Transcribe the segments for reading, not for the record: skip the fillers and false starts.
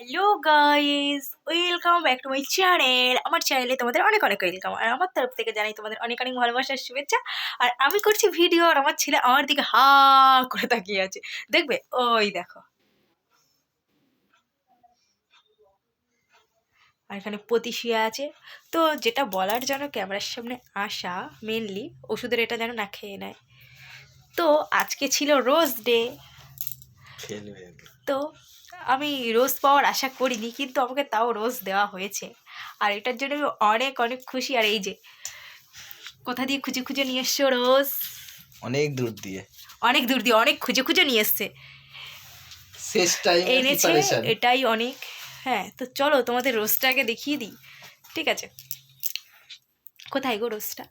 Hello guys, welcome back to my channel. আমার চ্যানেলে তোমাদের অনেক অনেক ওয়েলকাম। আর আমার তরফ থেকে জানাই তোমাদের অনেক অনেক ভালোবাসার শুভেচ্ছা। আর আমি করছি ভিডিও, আর আমার ছেলে আমার দিকে হা করে তাকিয়ে আছে। দেখবে, ওই দেখো। আর এখানে পতি শুয়ে আছে। তো যেটা বলার জন্য ক্যামেরার সামনে আসা মেনলি, ওষুধের এটা যেন না খেয়ে নেয়। তো আজকে ছিল রোজ ডে। তো আমি রোজ পাওয়ার আশা করিনি, কিন্তু আমাকে তাও রোজ দেওয়া হয়েছে। আর এটার জন্য আমি অনেক অনেক খুশি। আর এই যে কোথা দিয়ে খুঁজে খুঁজে নিয়ে এসছো রোজ, অনেক দূর দিয়ে অনেক খুঁজে খুঁজে নিয়ে এসছে, শেষ টাইমে এনেছে, প্রিপারেশন। এটাই অনেক। হ্যাঁ, তো চলো তোমাদের রোজটা আগে দেখিয়ে দিই, ঠিক আছে? কোথায় গো রোজটা?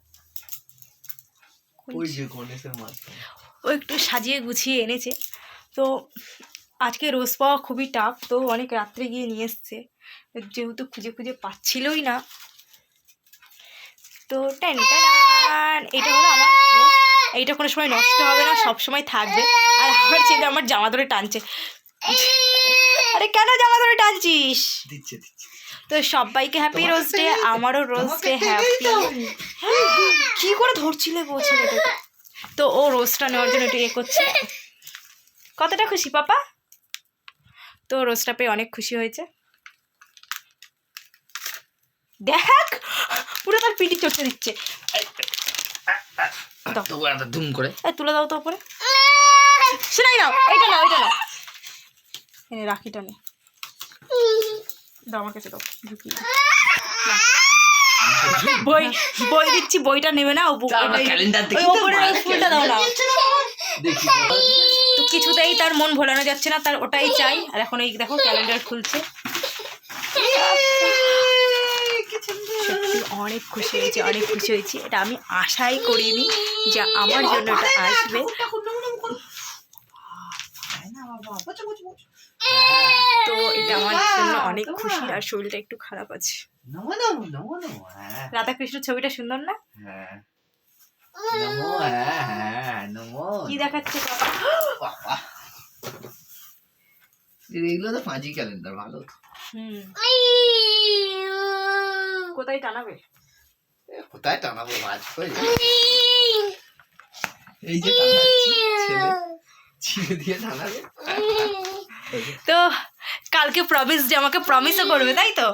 ওই যে গণেশের মাঝখানে ও একটু সাজিয়ে গুছিয়ে এনেছে। তো আজকে রোজ পাওয়া খুবই টাফ, তো অনেক রাত্রে গিয়ে নিয়ে এসছে, যেহেতু খুঁজে খুঁজে পাচ্ছিলই না। তো টেন টান, এটা হলো আমার রোজ। এইটা কোনো সময় নষ্ট হবে না, সব সময় থাকবে। আর আমার ছেলে আমার জামা ধরে টানছে। আরে কেন জামা ধরে টানছিস? দিচ্ছে তো সবাইকে হ্যাপি রোজ ডে, আমারও রোজ ডে হ্যাপি। কি করে ধরছিলে বলছে এটাকে? তো ও রোজটা নেওয়ার জন্য একটু করছে। কতটা খুশি পাপা? তো রোজটা পেয়ে অনেক খুশি হয়েছে। দেখ, পুরো তার পিটি চড়তে দিচ্ছে। ধুম করে তুলে দাও তো উপরে। শোনাই নাও, এটা নাও, এটা নাও, এনে রাখিটা নে, দাও আমার কাছে, দাও ঢুকি। বই বই দিচ্ছি, বইটা নেবে না। ফুলটা দাও না। তো কিছুতেই তার মন ভোলানো যাচ্ছে না, তার ওটাই চাই। আর এখন এই দেখো ক্যালেন্ডার খুলছে। সত্যি অনেক খুশি হয়েছি, অনেক খুশি হয়েছি। এটা আমি আশাই করিনি যে আমার জন্য এটা আসবে। তো এটা আমার জন্য অনেক খুশি। আর শরীরটা একটু খারাপ আছে। রাধাকৃষ্ণ ছবিটা সুন্দর না? কি দেখাচ্ছে বাবা? এগুলো তো পাঁচই ক্যালেন্ডার, ভালো। কোথায় টানাবে? কোথায় টানাবো, ভাজ করে এই যে টানাচ্ছি, ছিঁড়ে দিয়ে টানাবে। তো কালকে প্রমিস যে আমাকে প্রমিসও করবে, তাই তো?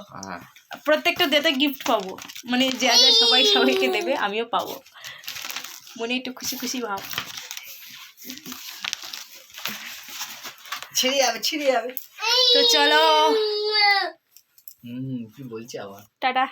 প্রত্যেকটা ডেতে গিফট পাবো, মানে যা যা সবাই সবাইকে দেবে আমিও পাবো। মনে একটু খুশি খুশি ভাব। ছিঁড়ে যাবে। তো চলো, কি বলছি আবার, টাটা।